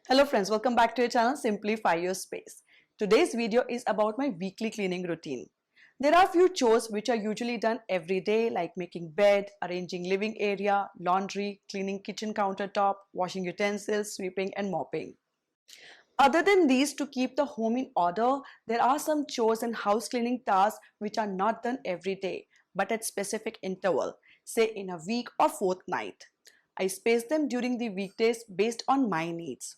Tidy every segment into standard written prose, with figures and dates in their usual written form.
Hello friends, welcome back to your channel Simplify Your Space. Today's video is about my weekly cleaning routine. There are a few chores which are usually done every day, like making bed, arranging living area, laundry, cleaning kitchen countertop, washing utensils, sweeping and mopping. Other than these, to keep the home in order, there are some chores and house cleaning tasks which are not done every day but at specific interval, say in a week or fortnight. I space them during the weekdays based on my needs.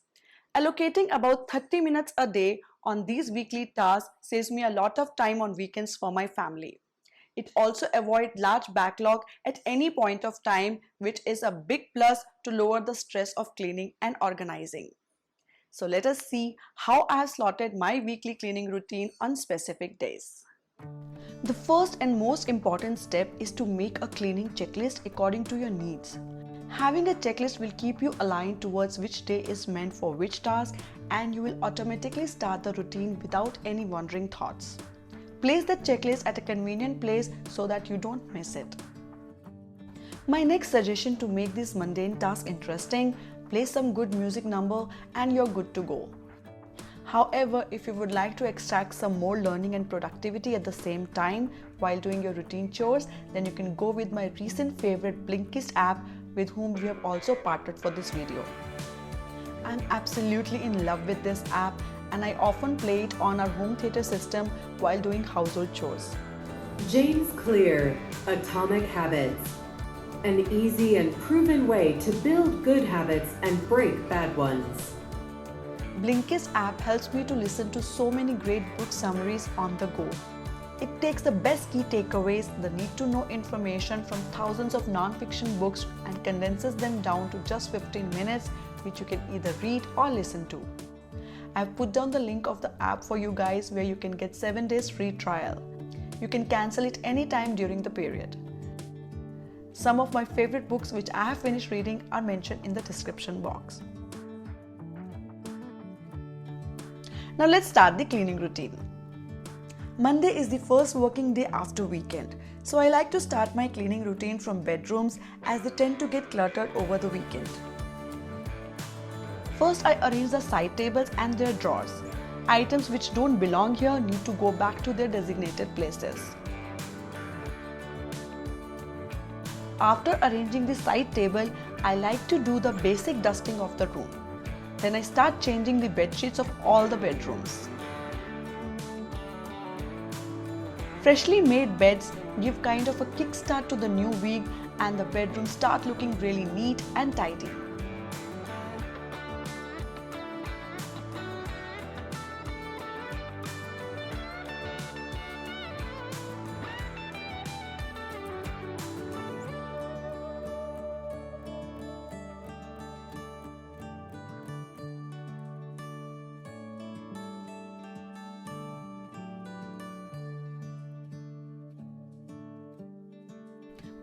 Allocating about 30 minutes a day on these weekly tasks saves me a lot of time on weekends for my family. It also avoids large backlog at any point of time, which is a big plus to lower the stress of cleaning and organizing. So let us see how I have slotted my weekly cleaning routine on specific days. The first and most important step is to make a cleaning checklist according to your needs. Having a checklist will keep you aligned towards which day is meant for which task, and you will automatically start the routine without any wandering thoughts. Place the checklist at a convenient place so that you don't miss it. My next suggestion to make this mundane task interesting: play some good music number and you're good to go. However, if you would like to extract some more learning and productivity at the same time while doing your routine chores, then you can go with my recent favorite Blinkist app, with whom we have also partnered for this video. I'm absolutely in love with this app and I often play it on our home theater system while doing household chores. James Clear, Atomic Habits. An easy and proven way to build good habits and break bad ones. Blinkist app helps me to listen to so many great book summaries on the go. It takes the best key takeaways, the need-to-know information from thousands of non-fiction books and condenses them down to just 15 minutes, which you can either read or listen to. I've put down the link of the app for you guys, where you can get 7 days free trial. You can cancel it anytime during the period. Some of my favorite books which I have finished reading are mentioned in the description box. Now let's start the cleaning routine. Monday is the first working day after weekend, so I like to start my cleaning routine from bedrooms, as they tend to get cluttered over the weekend. First, I arrange the side tables and their drawers. Items which don't belong here need to go back to their designated places. After arranging the side table, I like to do the basic dusting of the room. Then I start changing the bed sheets of all the bedrooms. Freshly made beds give kind of a kickstart to the new week, and the bedrooms start looking really neat and tidy.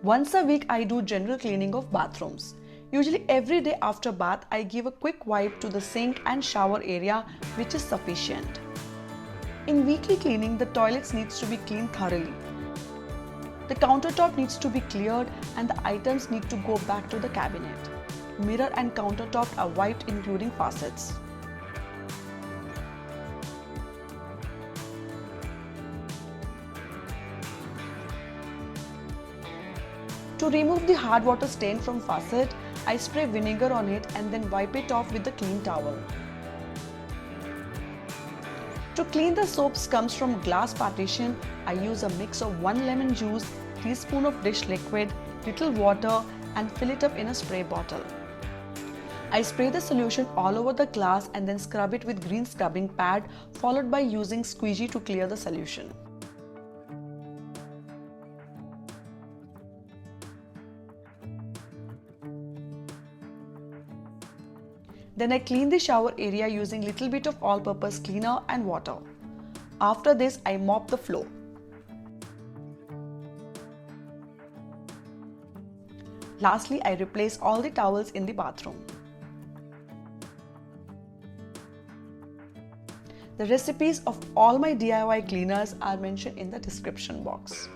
Once a week, I do general cleaning of bathrooms. Usually every day after bath, I give a quick wipe to the sink and shower area, which is sufficient. In weekly cleaning, the toilets needs to be cleaned thoroughly. The countertop needs to be cleared and the items need to go back to the cabinet. Mirror and countertop are wiped, including faucets. To remove the hard water stain from faucet, I spray vinegar on it and then wipe it off with the clean towel. To clean the soap scums from glass partition, I use a mix of 1 lemon juice, teaspoon of dish liquid, little water and fill it up in a spray bottle. I spray the solution all over the glass and then scrub it with green scrubbing pad, followed by using squeegee to clear the solution. Then I clean the shower area using little bit of all-purpose cleaner and water. After this, I mop the floor. Lastly, I replace all the towels in the bathroom. The recipes of all my DIY cleaners are mentioned in the description box.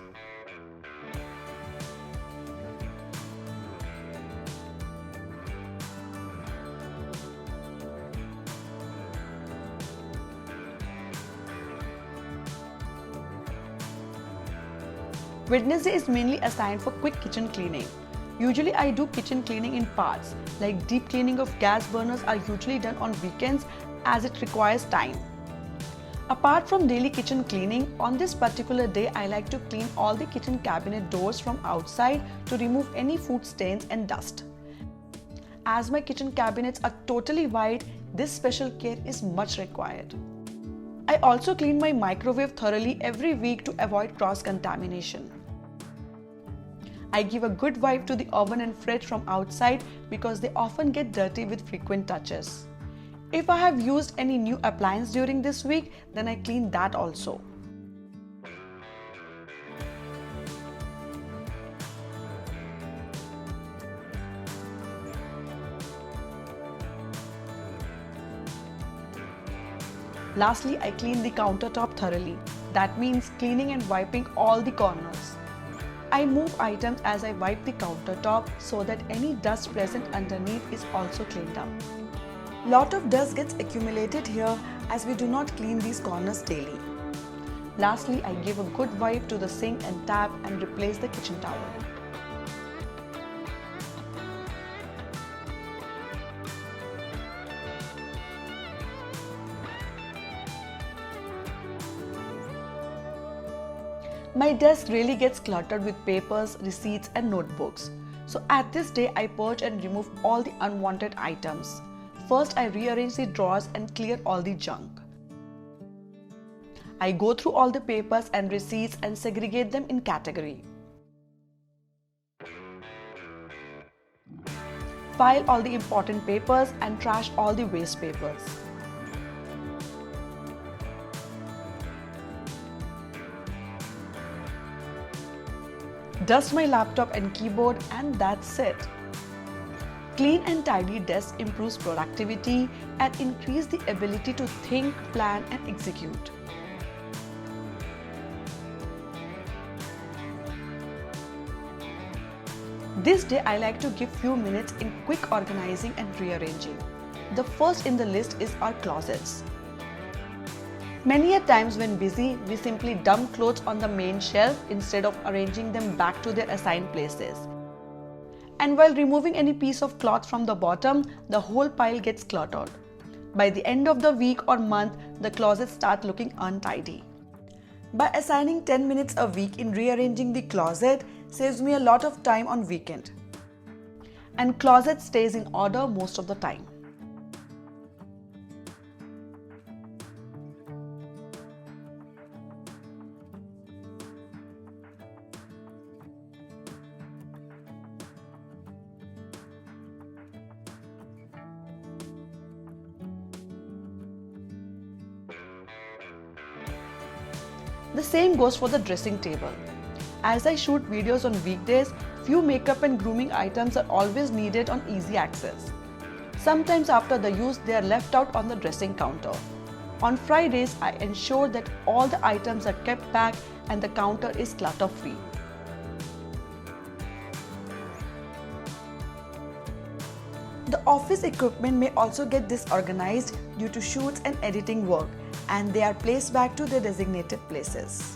Wednesday is mainly assigned for quick kitchen cleaning. Usually I do kitchen cleaning in parts, like deep cleaning of gas burners are usually done on weekends as it requires time. Apart from daily kitchen cleaning, on this particular day I like to clean all the kitchen cabinet doors from outside to remove any food stains and dust. As my kitchen cabinets are totally white, this special care is much required. I also clean my microwave thoroughly every week to avoid cross-contamination. I give a good wipe to the oven and fridge from outside because they often get dirty with frequent touches. If I have used any new appliance during this week, then I clean that also. Lastly, I clean the countertop thoroughly. That means cleaning and wiping all the corners. I move items as I wipe the countertop so that any dust present underneath is also cleaned up. Lot of dust gets accumulated here as we do not clean these corners daily. Lastly, I give a good wipe to the sink and tap and replace the kitchen towel. My desk really gets cluttered with papers, receipts and notebooks. So at this day, I purge and remove all the unwanted items. First, I rearrange the drawers and clear all the junk. I go through all the papers and receipts and segregate them in category. File all the important papers and trash all the waste papers. Dust my laptop and keyboard, and that's it. Clean and tidy desk improves productivity and increase the ability to think, plan and execute. This day I like to give few minutes in quick organizing and rearranging. The first in the list is our closets. Many a times when busy, we simply dump clothes on the main shelf instead of arranging them back to their assigned places. And while removing any piece of cloth from the bottom, the whole pile gets cluttered. By the end of the week or month, the closets start looking untidy. By assigning 10 minutes a week in rearranging the closet saves me a lot of time on weekend. And closet stays in order most of the time. The same goes for the dressing table. As I shoot videos on weekdays, few makeup and grooming items are always needed on easy access. Sometimes after the use, they are left out on the dressing counter. On Fridays, I ensure that all the items are kept back and the counter is clutter-free. The office equipment may also get disorganized due to shoots and editing work, and they are placed back to their designated places.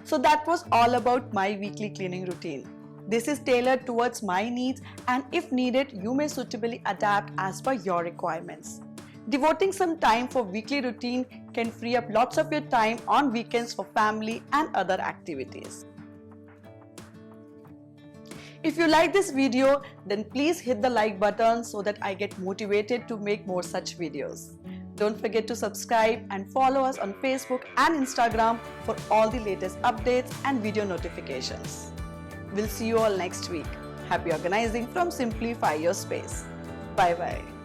So that was all about my weekly cleaning routine. This is tailored towards my needs, and if needed, you may suitably adapt as per your requirements. Devoting some time for weekly routine can free up lots of your time on weekends for family and other activities. If you like this video, then please hit the like button so that I get motivated to make more such videos. Don't forget to subscribe and follow us on Facebook and Instagram for all the latest updates and video notifications. We'll see you all next week. Happy organizing from Simplify Your Space. Bye bye.